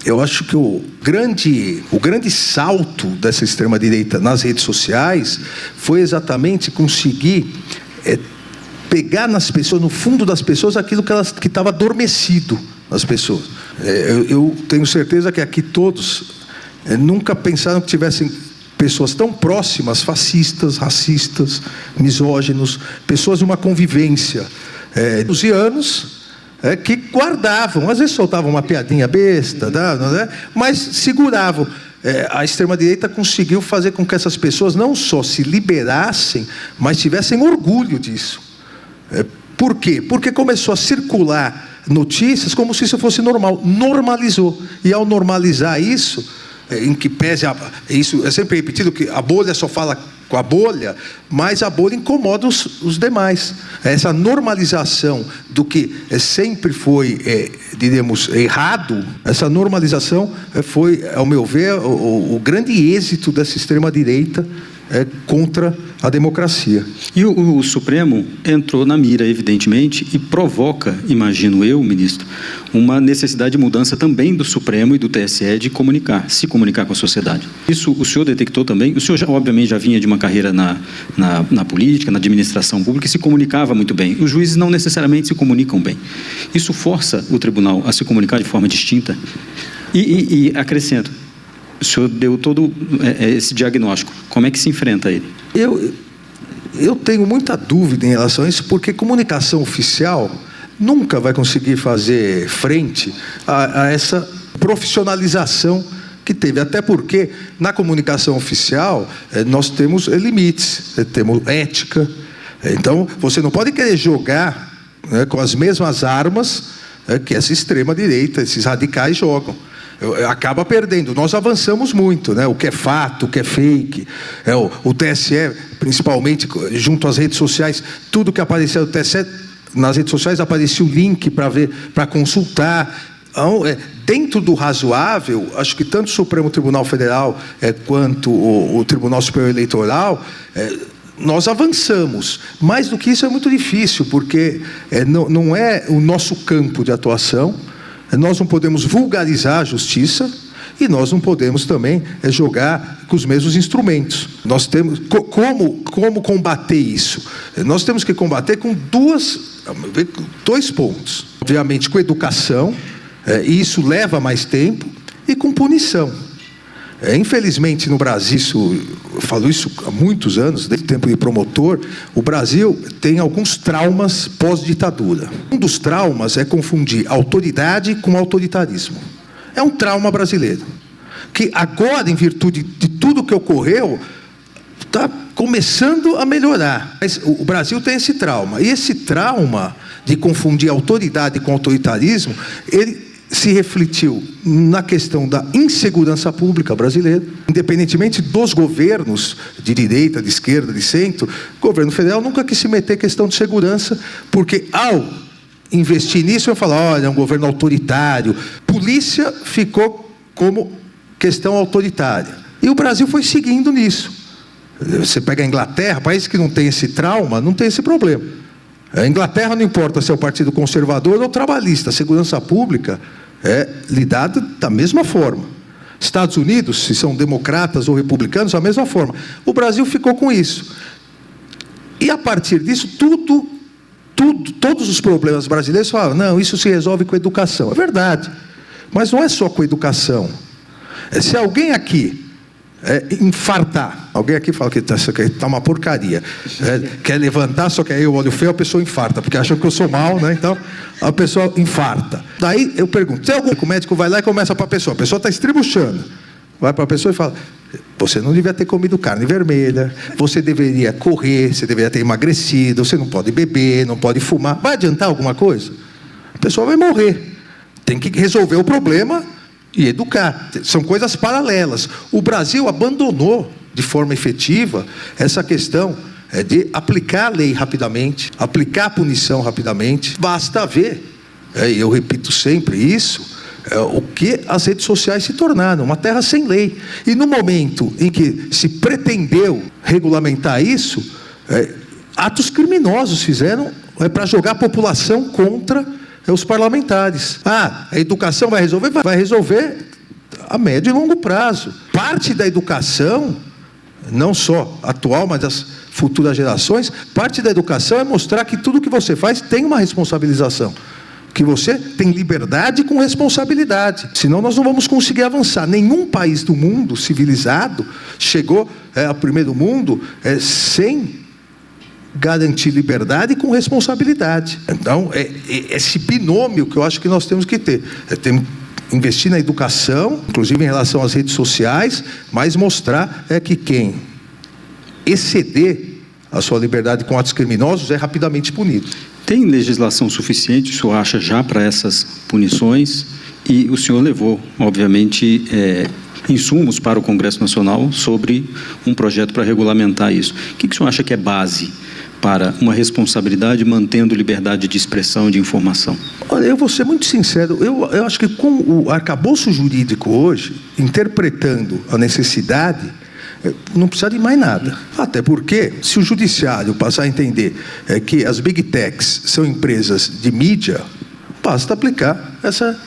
Eu acho que o grande salto dessa extrema-direita nas redes sociais foi exatamente conseguir pegar nas pessoas, no fundo das pessoas, aquilo que estava adormecido nas pessoas. Eu tenho certeza que aqui todos nunca pensaram que tivessem pessoas tão próximas, fascistas, racistas, misóginos, pessoas de uma convivência de anos, que guardavam, às vezes soltavam uma piadinha besta, mas seguravam. A extrema-direita conseguiu fazer com que essas pessoas não só se liberassem, mas tivessem orgulho disso. Por quê? Porque começou a circular notícias como se isso fosse normal. Normalizou. E ao normalizar isso, em que pese isso é sempre repetido, que a bolha só fala com a bolha, mas a bolha incomoda os demais. Essa normalização do que sempre foi, diríamos, errado, essa normalização foi, ao meu ver, o grande êxito dessa extrema-direita contra a democracia. E o Supremo entrou na mira, evidentemente, e provoca, imagino eu, ministro, uma necessidade de mudança também do Supremo e do TSE de se comunicar com a sociedade. Isso o senhor detectou também? O senhor, obviamente, já vinha de uma carreira na política, na administração pública, e se comunicava muito bem. Os juízes não necessariamente se comunicam bem. Isso força o tribunal a se comunicar de forma distinta? E acrescento, o senhor deu todo esse diagnóstico. Como é que se enfrenta ele? Eu tenho muita dúvida em relação a isso, porque comunicação oficial nunca vai conseguir fazer frente a essa profissionalização que teve. Até porque, na comunicação oficial, nós temos limites, temos ética. Então, você não pode querer jogar com as mesmas armas que essa extrema-direita, esses radicais jogam. Acaba perdendo. Nós avançamos muito, né? O que é fato, o que é fake. O TSE, principalmente, junto às redes sociais, tudo que apareceu no TSE, nas redes sociais aparecia o link para consultar. Então, dentro do razoável, acho que tanto o Supremo Tribunal Federal quanto o Tribunal Superior Eleitoral, nós avançamos. Mais do que isso é muito difícil, porque não é o nosso campo de atuação. Nós não podemos vulgarizar a justiça e nós não podemos também jogar com os mesmos instrumentos. Nós temos como combater isso? Nós temos que combater com dois pontos. Obviamente com educação, e isso leva mais tempo, e com punição. Infelizmente no Brasil, eu falo isso há muitos anos, desde o tempo de promotor, o Brasil tem alguns traumas pós-ditadura. Um dos traumas é confundir autoridade com autoritarismo. É um trauma brasileiro, que agora, em virtude de tudo que ocorreu, está começando a melhorar. Mas o Brasil tem esse trauma, e esse trauma de confundir autoridade com autoritarismo, ele se refletiu na questão da insegurança pública brasileira, independentemente dos governos de direita, de esquerda, de centro. O governo federal nunca quis se meter em questão de segurança, porque ao investir nisso, eu falo, olha, é um governo autoritário. Polícia ficou como questão autoritária. E o Brasil foi seguindo nisso. Você pega a Inglaterra, país que não tem esse trauma, não tem esse problema. A Inglaterra não importa se é o partido conservador ou trabalhista, a segurança pública é lidada da mesma forma. Estados Unidos, se são democratas ou republicanos, da mesma forma. O Brasil ficou com isso. E a partir disso, todos os problemas brasileiros falam, não, isso se resolve com educação. É verdade, mas não é só com educação. Se alguém aqui infartar, alguém aqui fala que está uma porcaria, quer levantar, só que aí eu olho feio, a pessoa infarta, porque acham que eu sou mal, né? Então a pessoa infarta. Daí eu pergunto, tem algum... O médico vai lá e começa para a pessoa está estribuchando, vai para a pessoa e fala, você não devia ter comido carne vermelha, você deveria correr, você deveria ter emagrecido, você não pode beber, não pode fumar. Vai adiantar alguma coisa? A pessoa vai morrer. Tem que resolver o problema e educar. São coisas paralelas. O Brasil abandonou de forma efetiva essa questão de aplicar a lei rapidamente, aplicar a punição rapidamente. Basta ver, e eu repito sempre isso, o que as redes sociais se tornaram, uma terra sem lei. E no momento em que se pretendeu regulamentar isso, atos criminosos fizeram para jogar a população contra os parlamentares. A educação vai resolver? Vai resolver a médio e longo prazo. Parte da educação, não só atual, mas das futuras gerações, parte da educação é mostrar que tudo que você faz tem uma responsabilização. Que você tem liberdade com responsabilidade. Senão nós não vamos conseguir avançar. Nenhum país do mundo civilizado chegou ao primeiro mundo sem garantir liberdade com responsabilidade. Então, esse binômio que eu acho que nós temos que ter. Temos que investir na educação, inclusive em relação às redes sociais, mas mostrar que quem exceder a sua liberdade com atos criminosos é rapidamente punido. Tem legislação suficiente, o senhor acha, já para essas punições? E o senhor levou, obviamente, insumos para o Congresso Nacional sobre um projeto para regulamentar isso. O que o senhor acha que é base para uma responsabilidade mantendo liberdade de expressão e de informação? Olha, eu vou ser muito sincero, eu acho que com o arcabouço jurídico hoje, interpretando a necessidade, não precisa de mais nada. Até porque, se o judiciário passar a entender que as Big Techs são empresas de mídia, basta aplicar essa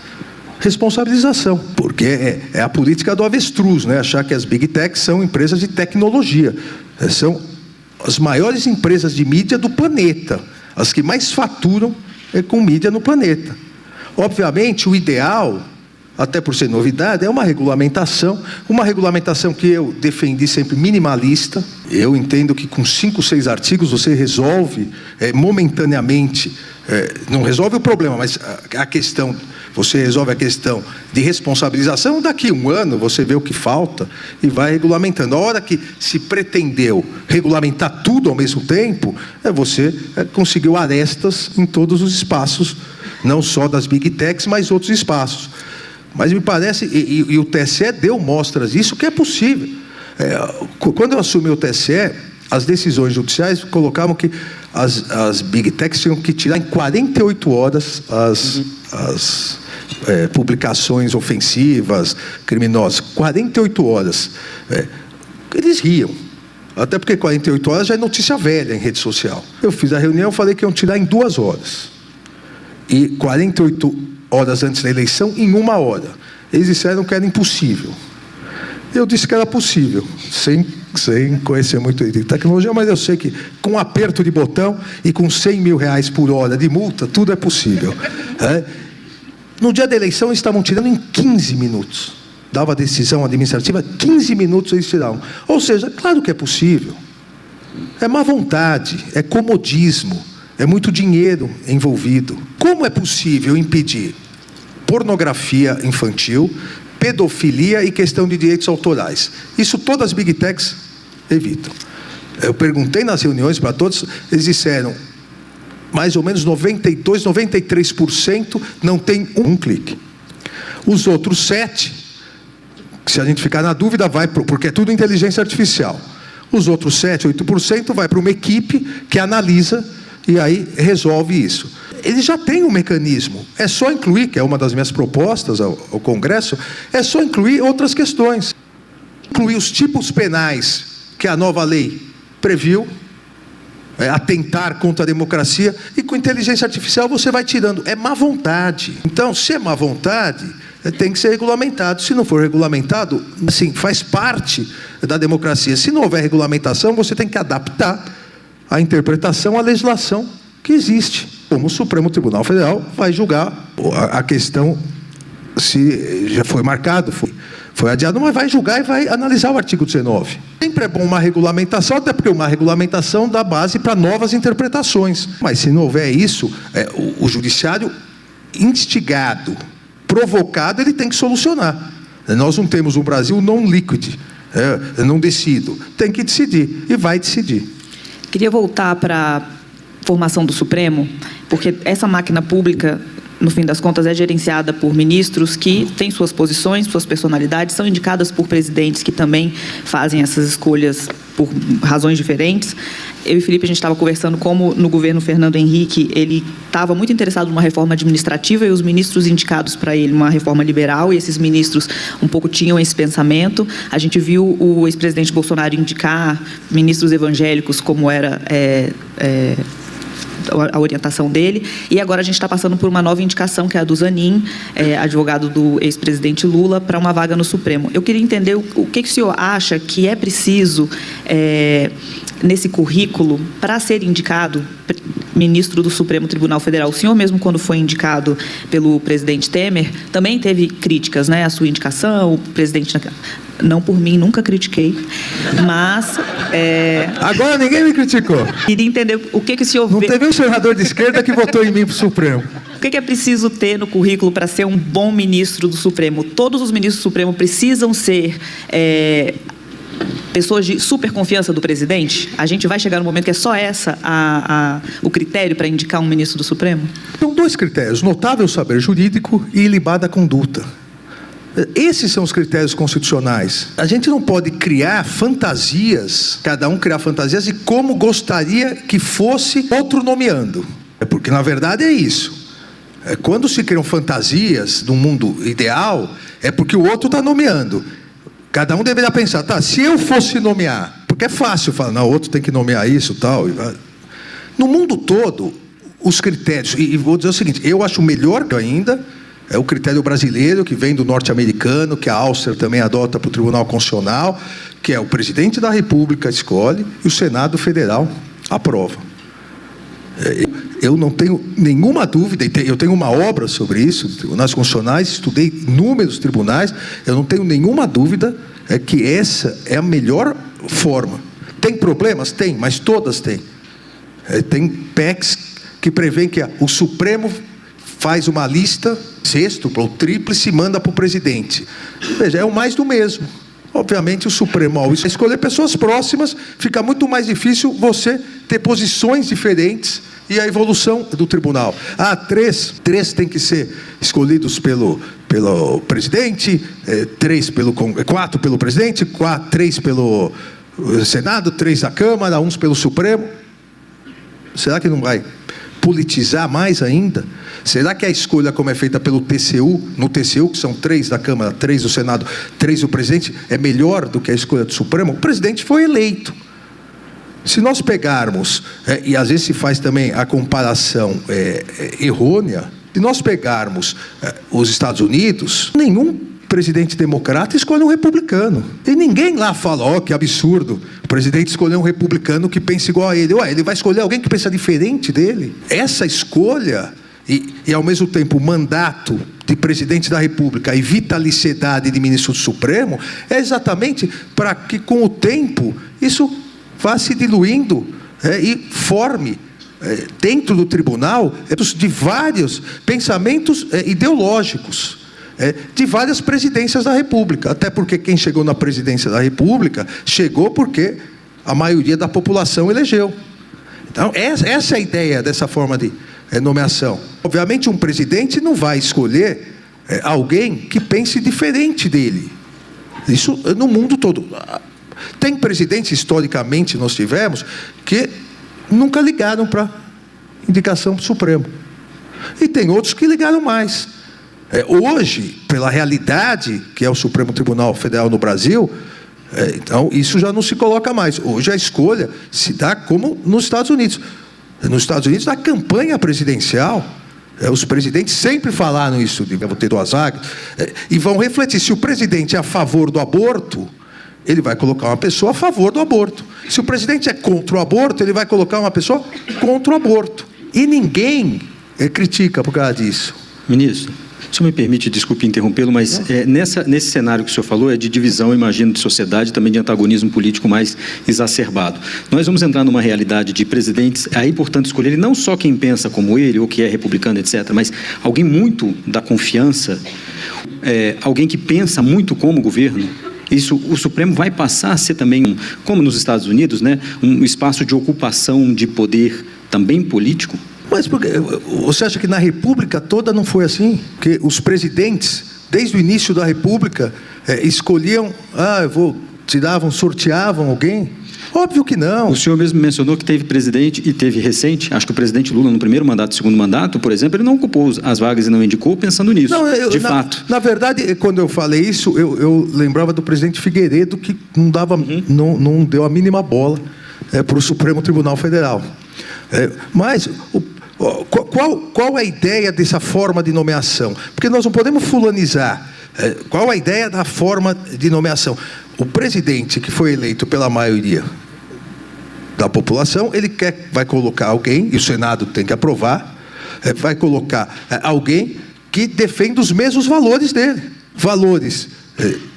responsabilização. Porque é a política do avestruz, né? Achar que as Big Techs são empresas de tecnologia. São as maiores empresas de mídia do planeta. As que mais faturam com mídia no planeta. Obviamente, o ideal, até por ser novidade, é uma regulamentação que eu defendi sempre minimalista. Eu entendo que com 5, 6 artigos você resolve momentaneamente, não resolve o problema, mas você resolve a questão de responsabilização. Daqui a um ano você vê o que falta e vai regulamentando. A hora que se pretendeu regulamentar tudo ao mesmo tempo, você conseguiu arestas em todos os espaços, não só das Big Techs, mas outros espaços. Mas me parece, e o TSE deu mostras disso, que é possível. Quando eu assumi o TSE, as decisões judiciais colocavam que as Big Techs tinham que tirar em 48 horas as publicações ofensivas, criminosas. 48 horas. Eles riam. Até porque 48 horas já é notícia velha em rede social. Eu fiz a reunião, falei que iam tirar em 2 horas. E 48 horas antes da eleição, em 1 hora. Eles disseram que era impossível. Eu disse que era possível, sem conhecer muito de tecnologia, mas eu sei que com um aperto de botão e com R$100 mil por hora de multa, tudo é possível. No dia da eleição, eles estavam tirando em 15 minutos. Dava a decisão administrativa, 15 minutos eles tiravam. Ou seja, claro que é possível. É má vontade, é comodismo. É muito dinheiro envolvido. Como é possível impedir pornografia infantil, pedofilia e questão de direitos autorais? Isso todas as Big Techs evitam. Eu perguntei nas reuniões para todos, eles disseram mais ou menos 92, 93% não tem um clique. Os outros 7%, se a gente ficar na dúvida, vai porque é tudo inteligência artificial. Os outros 7, 8% vai para uma equipe que analisa e aí resolve isso. Ele já tem um mecanismo. É só incluir, que é uma das minhas propostas ao Congresso, é só incluir outras questões. Incluir os tipos penais que a nova lei previu, atentar contra a democracia, e com inteligência artificial você vai tirando. É má vontade. Então, se é má vontade, tem que ser regulamentado. Se não for regulamentado, assim, faz parte da democracia. Se não houver regulamentação, você tem que adaptar a interpretação, a legislação que existe. Como o Supremo Tribunal Federal vai julgar a questão, se já foi marcado, foi adiado, mas vai julgar e vai analisar o artigo 19. Sempre é bom uma regulamentação, até porque uma regulamentação dá base para novas interpretações. Mas se não houver isso, o judiciário instigado, provocado, ele tem que solucionar. Nós não temos no Brasil non-liquid, não decido. Tem que decidir, e vai decidir. Queria voltar para a formação do Supremo, porque essa máquina pública, no fim das contas, é gerenciada por ministros que têm suas posições, suas personalidades, são indicadas por presidentes que também fazem essas escolhas por razões diferentes. Eu e Felipe, a gente estava conversando como no governo Fernando Henrique, ele estava muito interessado numa reforma administrativa e os ministros indicados para ele uma reforma liberal, e esses ministros um pouco tinham esse pensamento. A gente viu o ex-presidente Bolsonaro indicar ministros evangélicos, como era a orientação dele, e agora a gente está passando por uma nova indicação, que é a do Zanin, advogado do ex-presidente Lula, para uma vaga no Supremo. Eu queria entender o que o senhor acha que é preciso nesse currículo para ser indicado ministro do Supremo Tribunal Federal. O senhor mesmo, quando foi indicado pelo presidente Temer, também teve críticas, né, à sua indicação. O presidente, não por mim, nunca critiquei, mas... Agora ninguém me criticou. Queria entender o que o senhor Não vê... teve um senador de esquerda que votou em mim para o Supremo. O que é preciso ter no currículo para ser um bom ministro do Supremo? Todos os ministros do Supremo precisam ser... pessoas de super confiança do presidente? A gente vai chegar no momento que é só essa o critério para indicar um ministro do Supremo? São dois critérios: notável saber jurídico e ilibada conduta. Esses são os critérios constitucionais. A gente não pode criar fantasias, cada um criar fantasias de como gostaria que fosse outro nomeando. Porque, na verdade, é isso. Quando se criam fantasias no mundo ideal, é porque o outro está nomeando. Cada um deveria pensar, tá, se eu fosse nomear, porque é fácil falar, não, o outro tem que nomear isso e tal. No mundo todo, os critérios, e vou dizer o seguinte, eu acho melhor ainda, é o critério brasileiro, que vem do norte-americano, que a Áustria também adota para o Tribunal Constitucional, que é o presidente da República escolhe e o Senado Federal aprova. Eu não tenho nenhuma dúvida, eu tenho uma obra sobre isso, tribunais constitucionais, estudei inúmeros tribunais, eu não tenho nenhuma dúvida que essa é a melhor forma. Tem problemas? Tem, mas todas têm. Tem PECs que prevêem que o Supremo faz uma lista, sextupla ou tríplice, e manda para o presidente. Veja, é o mais do mesmo. Obviamente, o Supremo, ao escolher pessoas próximas, fica muito mais difícil você ter posições diferentes e a evolução do tribunal. Três tem que ser escolhidos pelo presidente, quatro pelo presidente, três pelo Senado, 3 da Câmara, 1 pelo Supremo. Será que não vai politizar mais ainda? Será que a escolha, como é feita pelo TCU, no TCU, que são 3 da Câmara, 3 do Senado, 3 do presidente, é melhor do que a escolha do Supremo? O presidente foi eleito. Se nós pegarmos, e às vezes se faz também a comparação errônea, se nós pegarmos os Estados Unidos, nenhum presidente democrata escolhe um republicano. E ninguém lá fala, que absurdo, o presidente escolheu um republicano que pensa igual a ele. Ele vai escolher alguém que pensa diferente dele? Essa escolha, e ao mesmo tempo o mandato de presidente da República e vitaliciedade de ministro do Supremo, é exatamente para que com o tempo isso vá se diluindo e forme dentro do tribunal de vários pensamentos ideológicos, de várias presidências da República. Até porque quem chegou na presidência da República chegou porque a maioria da população elegeu. Então, essa é a ideia dessa forma de nomeação. Obviamente, um presidente não vai escolher alguém que pense diferente dele. Isso no mundo todo. Tem presidentes, historicamente, nós tivemos, que nunca ligaram para indicação para o Supremo. E tem outros que ligaram mais. Hoje, pela realidade que é o Supremo Tribunal Federal no Brasil, então isso já não se coloca mais. Hoje a escolha se dá como nos Estados Unidos. Nos Estados Unidos, na campanha presidencial, os presidentes sempre falaram isso, de vou ter 2 vagas, e vão refletir. Se o presidente é a favor do aborto, ele vai colocar uma pessoa a favor do aborto. Se o presidente é contra o aborto, ele vai colocar uma pessoa contra o aborto. E ninguém critica por causa disso. Ministro, o senhor me permite, desculpe interrompê-lo, mas nesse cenário que o senhor falou, é de divisão, imagino, de sociedade, também de antagonismo político mais exacerbado. Nós vamos entrar numa realidade de presidentes, aí, portanto, escolherem não só quem pensa como ele, ou que é republicano, etc., mas alguém muito da confiança, alguém que pensa muito como o governo. Isso, o Supremo vai passar a ser também, como nos Estados Unidos, um espaço de ocupação de poder também político? Mas porque, você acha que na República toda não foi assim? Que os desde o início da República, escolhiam, sorteavam alguém? Óbvio que não. O senhor mesmo mencionou que teve presidente, e teve recente, acho que o presidente Lula, no primeiro mandato, segundo mandato, por exemplo, ele não ocupou as vagas e não indicou pensando nisso, de fato. Na verdade, quando eu falei isso, eu lembrava do presidente Figueiredo, que não deu a mínima bola para o Supremo Tribunal Federal. Mas qual é a ideia dessa forma de nomeação? Porque nós não podemos fulanizar. Qual a ideia da forma de nomeação? O presidente que foi eleito pela maioria da população, ele vai colocar alguém, e o Senado tem que aprovar, vai colocar alguém que defenda os mesmos valores dele. Valores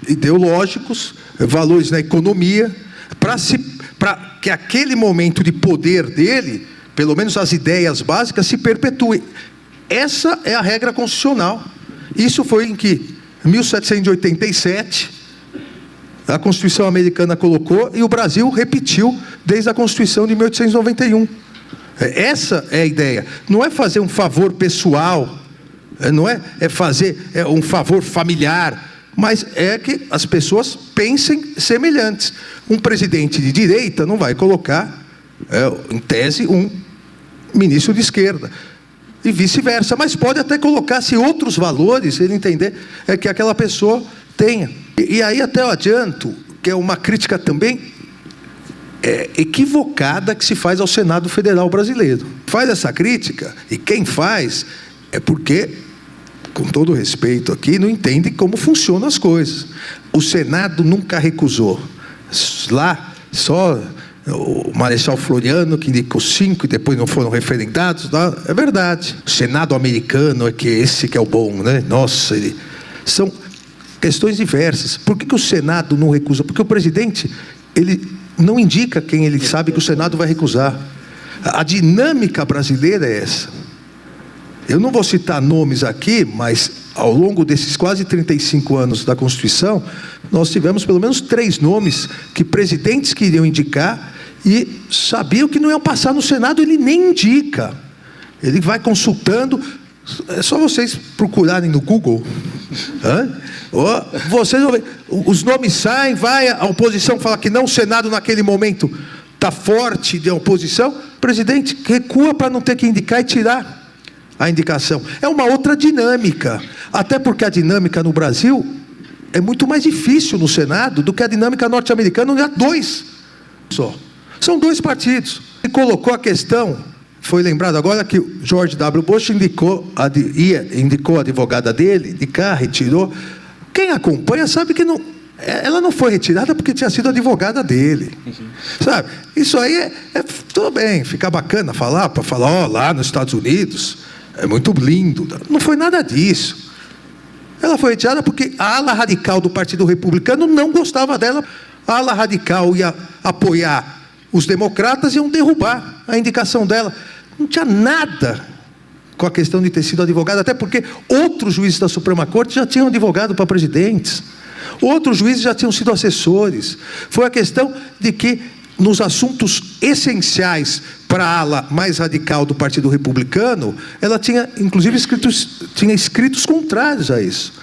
ideológicos, valores na economia, para que aquele momento de poder dele, pelo menos as ideias básicas, se perpetuem. Essa é a regra constitucional. Isso foi em que 1787, a Constituição americana colocou e o Brasil repetiu desde a Constituição de 1891. Essa é a ideia. Não é fazer um favor pessoal, não é fazer um favor familiar, mas é que as pessoas pensem semelhantes. Um presidente de direita não vai colocar, em tese, um ministro de esquerda. E vice-versa, mas pode até colocar se outros valores ele entender que aquela pessoa tenha. E aí até eu adianto que é uma crítica também equivocada que se faz ao Senado Federal brasileiro. Faz essa crítica, e quem faz é porque, com todo respeito aqui, não entende como funcionam as coisas. O Senado nunca recusou. Lá, só o Marechal Floriano, que indicou 5 e depois não foram referendados, é verdade. O Senado americano é que esse que é o bom, né? Nossa, são questões diversas. Por que o Senado não recusa? Porque o presidente, ele não indica quem ele sabe que o Senado vai recusar. A dinâmica brasileira é essa. Eu não vou citar nomes aqui, mas ao longo desses quase 35 anos da Constituição, nós tivemos pelo menos 3 nomes que presidentes queriam indicar e sabiam que não iam passar no Senado, ele nem indica. Ele vai consultando. É só vocês procurarem no Google. Vocês vão ver. Os nomes saem, a oposição fala que não, o Senado naquele momento está forte de oposição. O presidente recua para não ter que indicar e tirar a indicação. É uma outra dinâmica. Até porque a dinâmica no Brasil é muito mais difícil no Senado do que a dinâmica norte-americana, onde há 2 só. São 2 partidos. E colocou a questão, foi lembrado agora que o George W. Bush indicou a advogada dele, retirou. Quem acompanha sabe que ela não foi retirada porque tinha sido advogada dele. Sabe? Isso aí tudo bem, fica bacana falar, lá nos Estados Unidos, é muito lindo. Não foi nada disso. Ela foi retirada porque a ala radical do Partido Republicano não gostava dela. A ala radical ia apoiar os democratas, iam derrubar a indicação dela. Não tinha nada com a questão de ter sido advogada, até porque outros juízes da Suprema Corte já tinham advogado para presidentes. Outros juízes já tinham sido assessores. Foi a questão de que, nos assuntos essenciais para a ala mais radical do Partido Republicano, ela tinha, inclusive, escritos contrários a isso.